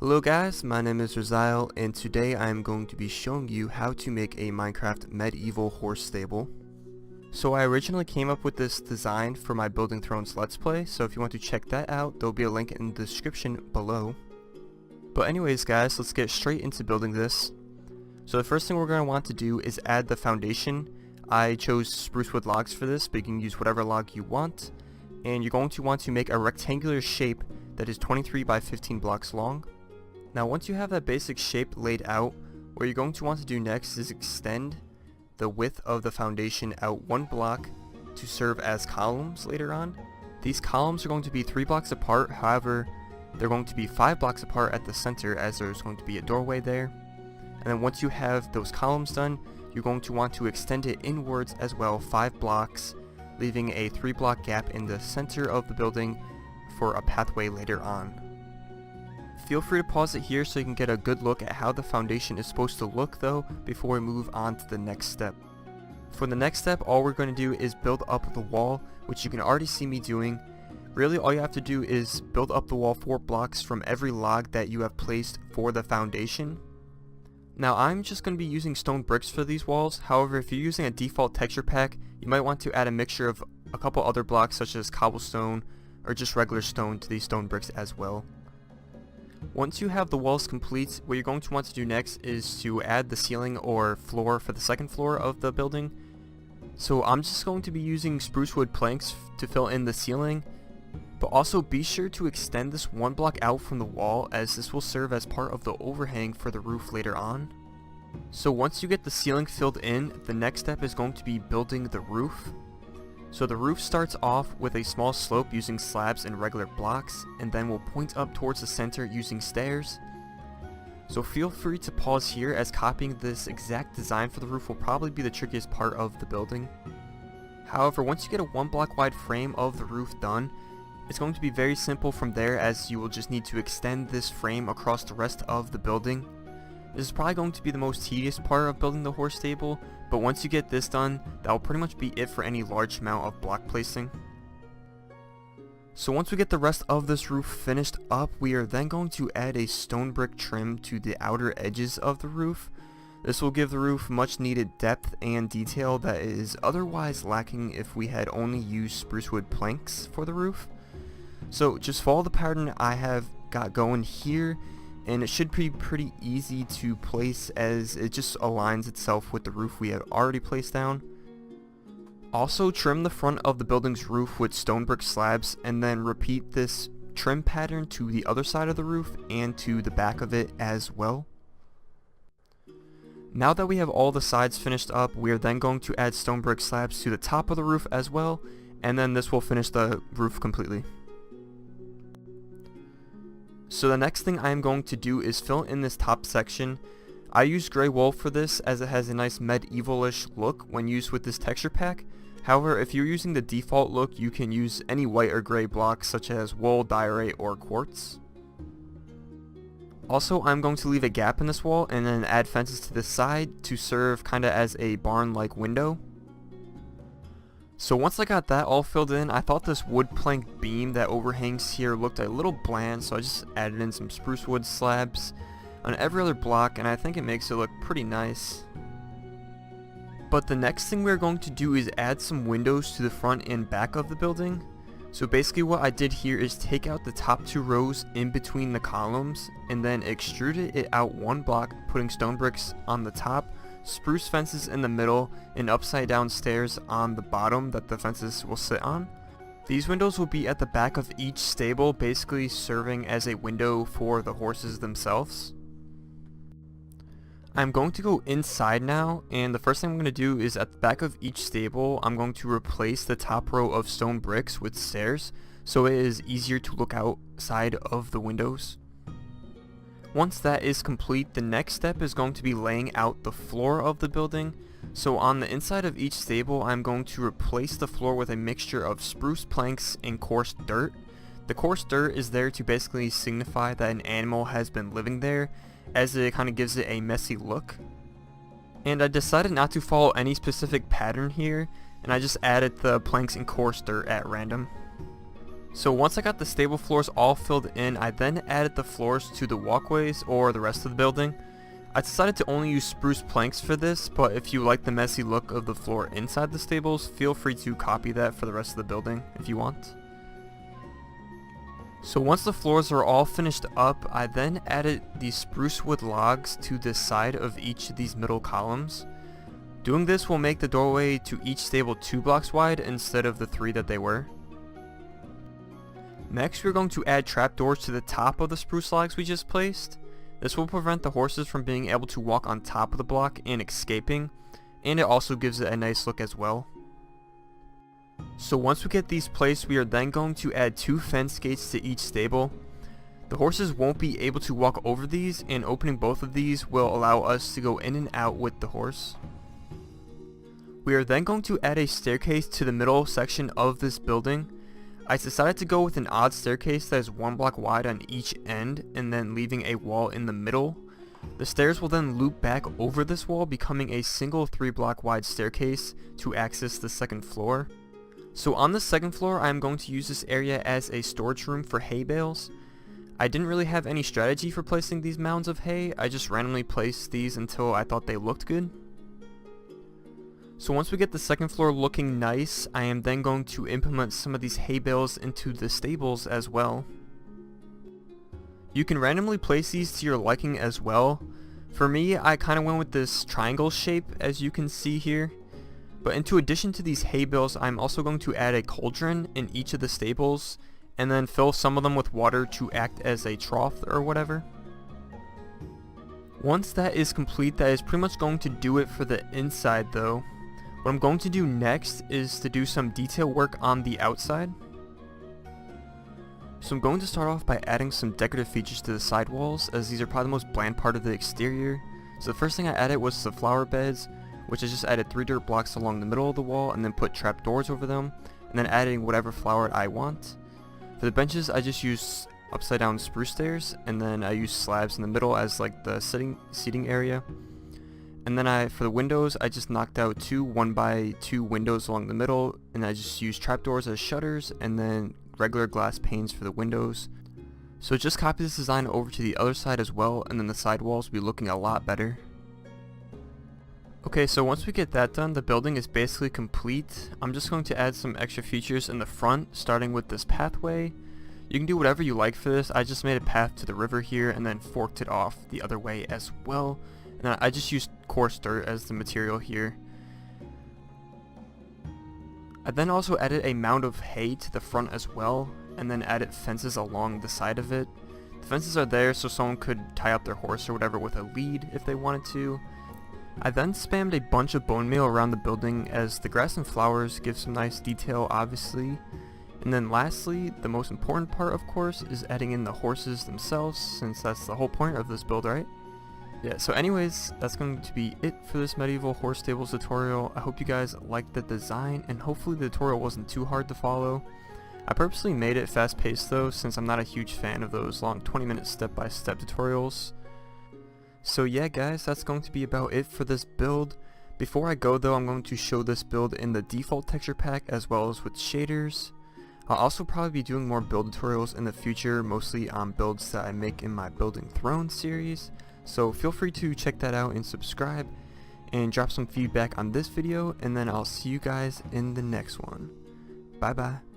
Hello guys, my name is Raziel, and today I am going to be showing you how to make a Minecraft medieval horse stable. So I originally came up with this design for my Building Thrones Let's Play, so if you want to check that out, there will be a link in the description below. But anyways guys, let's get straight into building this. So the first thing we're going to want to do is add the foundation. I chose spruce wood logs for this, but you can use whatever log you want. And you're going to want to make a rectangular shape that is 23 by 15 blocks long. Now once you have that basic shape laid out, what you're going to want to do next is extend the width of the foundation out one block to serve as columns later on. These columns are going to be 3 blocks apart, however they're going to be 5 blocks apart at the center as there's going to be a doorway there. And then once you have those columns done, you're going to want to extend it inwards as well 5 blocks, leaving a 3 block gap in the center of the building for a pathway later on. Feel free to pause it here so you can get a good look at how the foundation is supposed to look though before we move on to the next step. For the next step, all we're going to do is build up the wall, which you can already see me doing. Really all you have to do is build up the wall 4 blocks from every log that you have placed for the foundation. Now I'm just going to be using stone bricks for these walls, however if you're using a default texture pack, you might want to add a mixture of a couple other blocks such as cobblestone or just regular stone to these stone bricks as well. Once you have the walls complete, what you're going to want to do next is to add the ceiling or floor for the second floor of the building. So I'm just going to be using spruce wood planks to fill in the ceiling, but also be sure to extend this one block out from the wall as this will serve as part of the overhang for the roof later on. So once you get the ceiling filled in, the next step is going to be building the roof. So the roof starts off with a small slope using slabs and regular blocks, and then will point up towards the center using stairs. So feel free to pause here as copying this exact design for the roof will probably be the trickiest part of the building. However, once you get a 1 block wide frame of the roof done, it's going to be very simple from there as you will just need to extend this frame across the rest of the building. This is probably going to be the most tedious part of building the horse stable, but once you get this done, that will pretty much be it for any large amount of block placing. So once we get the rest of this roof finished up, we are then going to add a stone brick trim to the outer edges of the roof. This will give the roof much needed depth and detail that is otherwise lacking if we had only used spruce wood planks for the roof. So just follow the pattern I have got going here, and it should be pretty easy to place as it just aligns itself with the roof we have already placed down. Also trim the front of the building's roof with stone brick slabs and then repeat this trim pattern to the other side of the roof and to the back of it as well. Now that we have all the sides finished up, we are then going to add stone brick slabs to the top of the roof as well, and then this will finish the roof completely. So the next thing I am going to do is fill in this top section. I use gray wool for this as it has a nice medieval-ish look when used with this texture pack. However, if you're using the default look, you can use any white or gray blocks such as wool, diorite, or quartz. Also, I'm going to leave a gap in this wall and then add fences to the side to serve kinda as a barn-like window. So once I got that all filled in, I thought this wood plank beam that overhangs here looked a little bland, so I just added in some spruce wood slabs on every other block, and I think it makes it look pretty nice. But the next thing we're going to do is add some windows to the front and back of the building. So basically what I did here is take out the top 2 rows in between the columns and then extruded it out 1 block, putting stone bricks on the top, spruce fences in the middle, and upside down stairs on the bottom that the fences will sit on. These windows will be at the back of each stable, basically serving as a window for the horses themselves. I'm going to go inside now, and the first thing I'm going to do is at the back of each stable, I'm going to replace the top row of stone bricks with stairs, so it is easier to look outside of the windows. Once that is complete, the next step is going to be laying out the floor of the building. So on the inside of each stable, I'm going to replace the floor with a mixture of spruce planks and coarse dirt. The coarse dirt is there to basically signify that an animal has been living there, as it kind of gives it a messy look. And I decided not to follow any specific pattern here, and I just added the planks and coarse dirt at random. So once I got the stable floors all filled in, I then added the floors to the walkways or the rest of the building. I decided to only use spruce planks for this, but if you like the messy look of the floor inside the stables, feel free to copy that for the rest of the building if you want. So once the floors are all finished up, I then added these spruce wood logs to the side of each of these middle columns. Doing this will make the doorway to each stable 2 blocks wide instead of the 3 that they were. Next, we're going to add trapdoors to the top of the spruce logs we just placed. This will prevent the horses from being able to walk on top of the block and escaping, and it also gives it a nice look as well. So once we get these placed, we are then going to add 2 fence gates to each stable. The horses won't be able to walk over these, and opening both of these will allow us to go in and out with the horse. We are then going to add a staircase to the middle section of this building. I decided to go with an odd staircase that is 1 block wide on each end and then leaving a wall in the middle. The stairs will then loop back over this wall, becoming a single 3 block wide staircase to access the second floor. So on the second floor, I am going to use this area as a storage room for hay bales. I didn't really have any strategy for placing these mounds of hay, I just randomly placed these until I thought they looked good. So once we get the second floor looking nice, I am then going to implement some of these hay bales into the stables as well. You can randomly place these to your liking as well. For me, I kind of went with this triangle shape as you can see here. But into addition to these hay bales, I'm also going to add a cauldron in each of the stables and then fill some of them with water to act as a trough or whatever. Once that is complete, that is pretty much going to do it for the inside though. What I'm going to do next is to do some detail work on the outside. So I'm going to start off by adding some decorative features to the side walls, as these are probably the most bland part of the exterior. So the first thing I added was the flower beds, which I just added 3 dirt blocks along the middle of the wall and then put trap doors over them, and then adding whatever flower I want. For the benches, I just used upside down spruce stairs, and then I used slabs in the middle as like the seating area. And then for the windows, I just knocked out 2 1x2 windows along the middle, and I just used trapdoors as shutters, and then regular glass panes for the windows. So just copy this design over to the other side as well, and then the side walls will be looking a lot better. Okay, so once we get that done, the building is basically complete. I'm just going to add some extra features in the front, starting with this pathway. You can do whatever you like for this. I just made a path to the river here and then forked it off the other way as well. And I just used coarse dirt as the material here. I then also added a mound of hay to the front as well, and then added fences along the side of it. The fences are there so someone could tie up their horse or whatever with a lead if they wanted to. I then spammed a bunch of bone meal around the building, as the grass and flowers give some nice detail obviously. And then lastly, the most important part of course is adding in the horses themselves, since that's the whole point of this build, right? Yeah, so anyways, that's going to be it for this medieval horse stables tutorial. I hope you guys liked the design, and hopefully the tutorial wasn't too hard to follow. I purposely made it fast paced though, since I'm not a huge fan of those long 20-minute step-by-step tutorials. So yeah guys, that's going to be about it for this build. Before I go though, I'm going to show this build in the default texture pack as well as with shaders. I'll also probably be doing more build tutorials in the future, mostly on builds that I make in my Building Thrones series. So feel free to check that out and subscribe and drop some feedback on this video, and then I'll see you guys in the next one. Bye bye.